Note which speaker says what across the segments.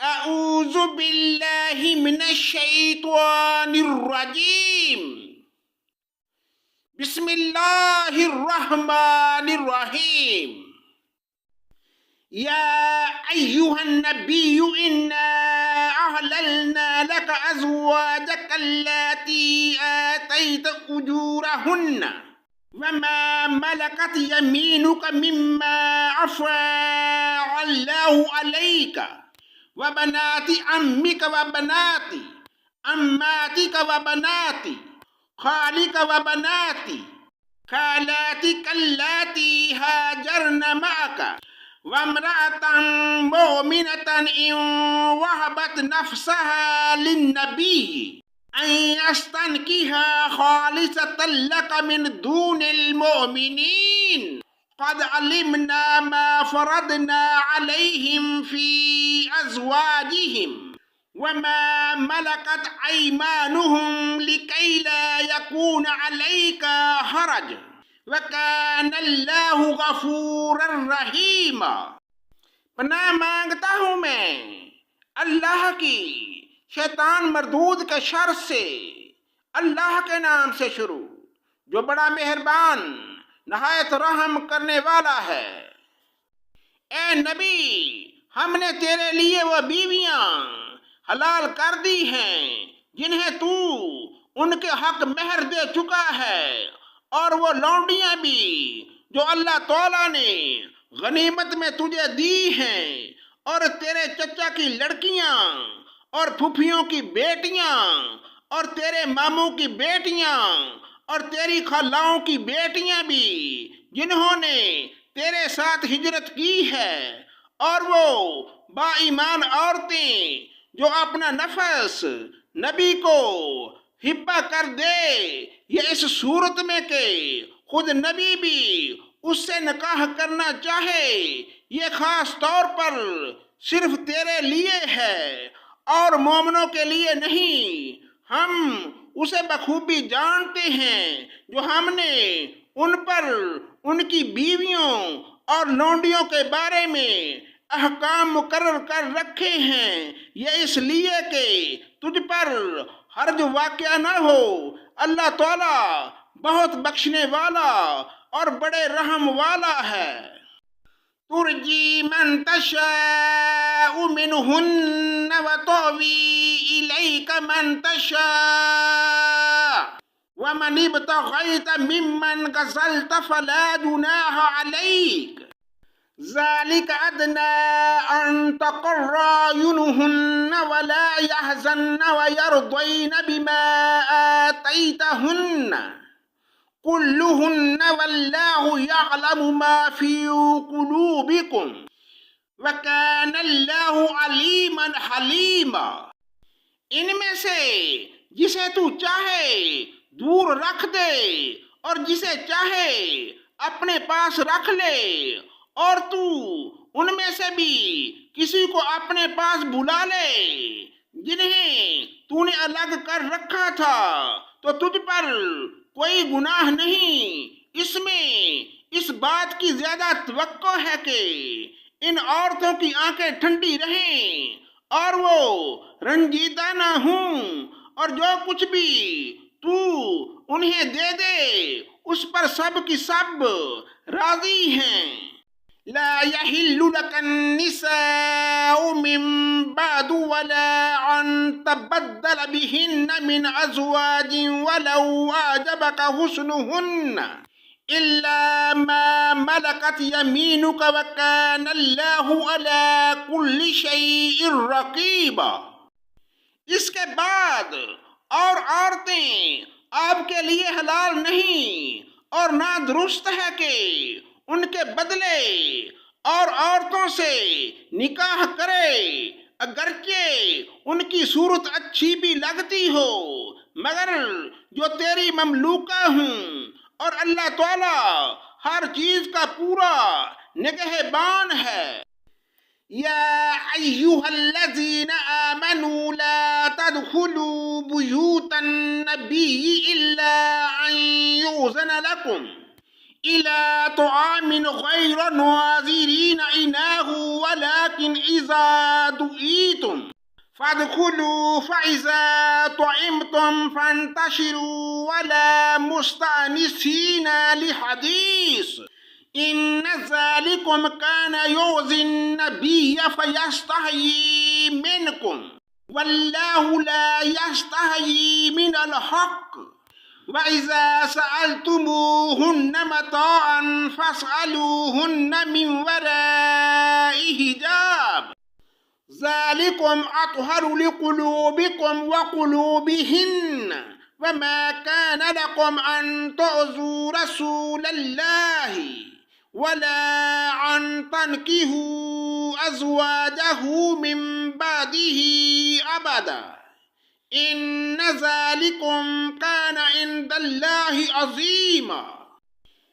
Speaker 1: اعوذ باللہ من الشیطان الرجیم بسم اللہ الرحمن الرحیم یا ایہا النبی انا احللنا لک ازواجک اللاتی آتیت اجورہن وما ملكت يمينك مما أفاء الله عليك وبنات عمك وبنات عماتك وبنات خالك وبنات خالاتك اللاتي هاجرن معك وامرأة مؤمنة إن وهبت نفسها للنبي أن يستنكها خالصة لك من دون المؤمنين قد علمنا ما فرضنا عليهم في أزواجهم وما ملكت أيمانهم لكي لا يكون عليك حرج وكان الله غفورا رحيما۔ پناہ مانگتا ہوں میں اللہ کی شیطان مردود کے شر سے، اللہ کے نام سے شروع جو بڑا مہربان نہایت رحم کرنے والا ہے۔ اے نبی، ہم نے تیرے لیے وہ بیویاں حلال کر دی ہیں جنہیں تو ان کے حق مہر دے چکا ہے، اور وہ لونڈیاں بھی جو اللہ تعالیٰ نے غنیمت میں تجھے دی ہیں، اور تیرے چچا کی لڑکیاں اور پھوپھیوں کی بیٹیاں اور تیرے ماموں کی بیٹیاں اور تیری خالاؤں کی بیٹیاں بھی جنہوں نے تیرے ساتھ ہجرت کی ہے، اور وہ با ایمان عورتیں جو اپنا نفس نبی کو ہبہ کر دے، یہ اس صورت میں کہ خود نبی بھی اس سے نکاح کرنا چاہے، یہ خاص طور پر صرف تیرے لیے ہے اور مومنوں کے لیے نہیں۔ ہم اسے بخوبی جانتے ہیں جو ہم نے ان پر ان کی بیویوں اور لونڈیوں کے بارے میں احکام مقرر کر رکھے ہیں، یہ اس لیے کہ تجھ پر حرج واقع نہ ہو۔ اللہ تعالیٰ بہت بخشنے والا اور بڑے رحم والا ہے۔ ترجی من تشاء منہن وتؤوی الیک من تشاء ومن ابتغیت ممن غسلت فلا جناح علیک ذلك أدنى أن تقر أعينهن ولا يحزن ويرضين بما آتيتهن كلهن والله يعلم ما في قلوبكم وكان الله عليما حليما۔ ان میں سے جسے تو چاہے دور رکھ دے اور جسے چاہے اپنے پاس رکھ لے، اور تو ان میں سے بھی کسی کو اپنے پاس بلا لے جنہیں تو نے الگ کر رکھا تھا، تو تجھ پر کوئی گناہ نہیں۔ اس میں اس بات کی زیادہ توقع ہے کہ ان عورتوں کی آنکھیں ٹھنڈی رہیں اور وہ رنجیدہ نہ ہوں، اور جو کچھ بھی تو انہیں دے دے اس پر سب کی سب راضی ہیں۔ لا يحل لك النساء من بعد ولا أن تبدل بهن من أزواج ولو أعجبك حسنهن إلا ما ملكت يمينك وكان الله على كل شيء رقيبا۔ اس کے بعد اور عورتیں آپ کے لیے حلال نہیں، اور نہ درست ہے کہ ان کے بدلے اور عورتوں سے نکاح کرے، اگرچہ ان کی صورت اچھی بھی لگتی ہو، مگر جو تیری مملوکہ ہوں، اور اللہ تعالیٰ ہر چیز کا پورا نگہبان ہے۔ یا ایہا الذین آمنوا لا تدخلوا بیوت النبی الا ان یؤذن لکم إلى طعام غير ناظرين إناه ولكن إذا دعيتم فادخلوا فإذا طعمتم فانتشروا ولا مستأنسين لحديث إن ذلكم كان يؤذي النبي فيستحيي منكم والله لا يستحيي من الحق وإذا سألتموهن متاعا فاسألوهن من وراء حجاب ذلكم أطهر لقلوبكم وقلوبهن وما كان لكم أن تؤذوا رسول الله ولا أن تنكحوا أزواجه من بعده أبدا إن ذلكم كان عند الله عظيما۔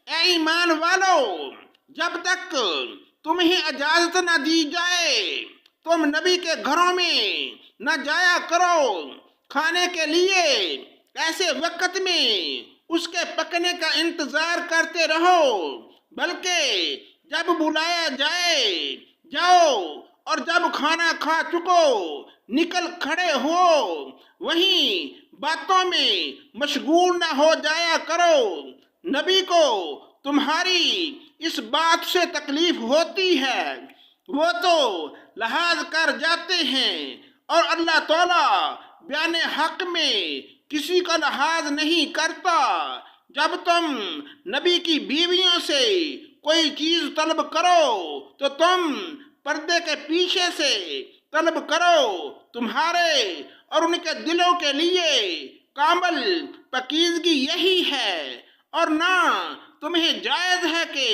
Speaker 1: اے ایمان والو، جب تک تمہیں اجازت نہ دی جائے تم نبی کے گھروں میں نہ جایا کرو کھانے کے لیے، ایسے وقت میں اس کے پکنے کا انتظار کرتے رہو، بلکہ جب بلایا جائے جاؤ اور جب کھانا کھا چکو نکل کھڑے ہو، وہیں باتوں میں مشغول نہ ہو جایا کرو۔ نبی کو تمہاری اس بات سے تکلیف ہوتی ہے، وہ تو لحاظ کر جاتے ہیں، اور اللہ تعالیٰ بیان حق میں کسی کا لحاظ نہیں کرتا۔ جب تم نبی کی بیویوں سے کوئی چیز طلب کرو تو تم پردے کے پیچھے سے طلب کرو، تمہارے اور ان کے دلوں کے لیے کامل پاکیزگی یہی ہے، اور نہ تمہیں جائز ہے کہ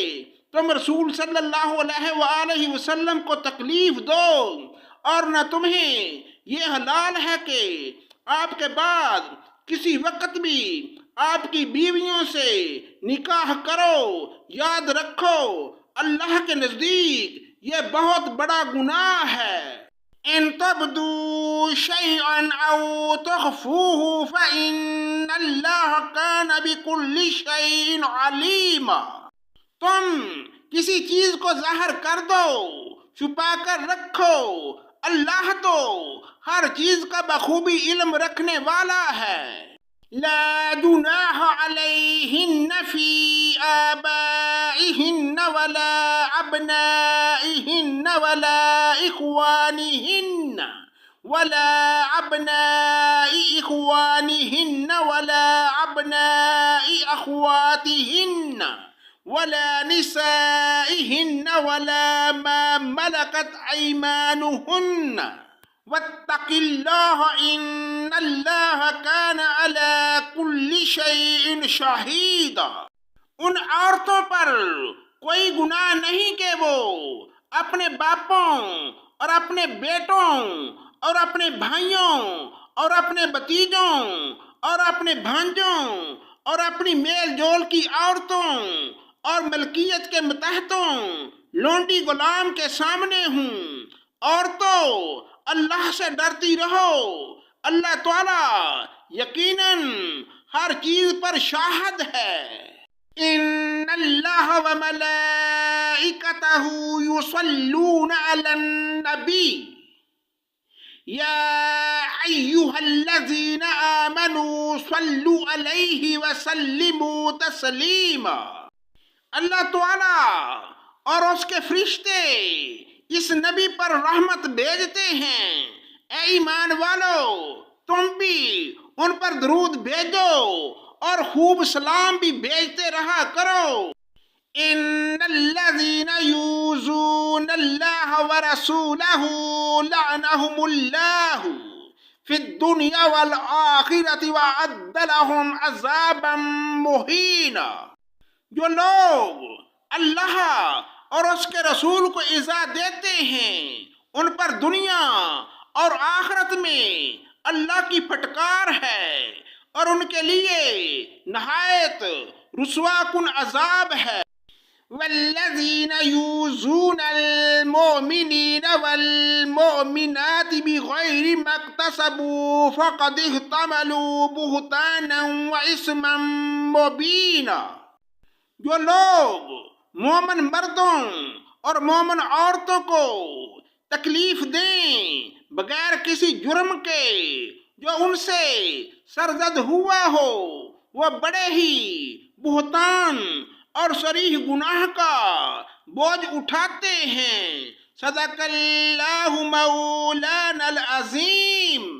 Speaker 1: تم رسول صلی اللہ علیہ وآلہ وسلم کو تکلیف دو، اور نہ تمہیں یہ حلال ہے کہ آپ کے بعد کسی وقت بھی آپ کی بیویوں سے نکاح کرو۔ یاد رکھو اللہ کے نزدیک یہ بہت بڑا گناہ ہے۔ ان تبدوا شيئا او تخفوه فإن الله كان بكل شيء عليما۔ تم کسی چیز کو ظاہر کر دو، چھپا کر رکھو، اللہ تو ہر چیز کا بخوبی علم رکھنے والا ہے۔ لا جناح علیہن فی آبائہن ولا ابنائہن ولا اخوانہن ولا ابناء اخوانہن ولا ابناء اخواتہن ولا نسائہن ولا ما ملکت ایمانہن واتق اللہ ان اللہ کان علی کل شیء شہیدا۔ ان عورتوں پر کوئی گناہ نہیں کہ وہ اپنے باپوں اور اپنے بیٹوں اور اپنے بھائیوں اور اپنے بھتیجوں اور اپنے بھانجوں اور اپنی میل جول کی عورتوں اور ملکیت کے متحدوں لونڈی غلام کے سامنے ہوں۔ عورتوں اللہ سے ڈرتی رہو، اللہ تعالیٰ یقیناً ہر چیز پر شاہد ہے۔ ان اللہ وملائکتہ یصلون علی النبی یا ایہا الذین آمنوا صلوا علیہ وسلموا تسلیما۔ اللہ تعالیٰ اور اس کے فرشتے اس نبی پر رحمت بھیجتے ہیں۔ اے ایمان والو، تم بھی ان پر درود بھیجو اور خوب سلام بھی بھیجتے رہا کرو۔ ان الذین یؤذون اللہ ورسولہ لعنہم اللہ فی الدنیا والآخرۃ وأعد لہم عذابا مہینا۔ جو لوگ اللہ اور اس کے رسول کو ایذا دیتے ہیں ان پر دنیا اور آخرت میں اللہ کی پھٹکار ہے، اور ان کے لیے نہایت رسوا کن عذاب ہے۔ والذین یؤذون المؤمنین والمؤمنات بغیر ما اکتسبوا فقد احتملوا بہتانا واثما مبینا۔ جو لوگ مومن مردوں اور مومن عورتوں کو تکلیف دیں بغیر کسی جرم کے جو ان سے سرزد ہوا ہو، وہ بڑے ہی بہتان اور صریح گناہ کا بوجھ اٹھاتے ہیں۔ صدق اللہ مولانا العظیم۔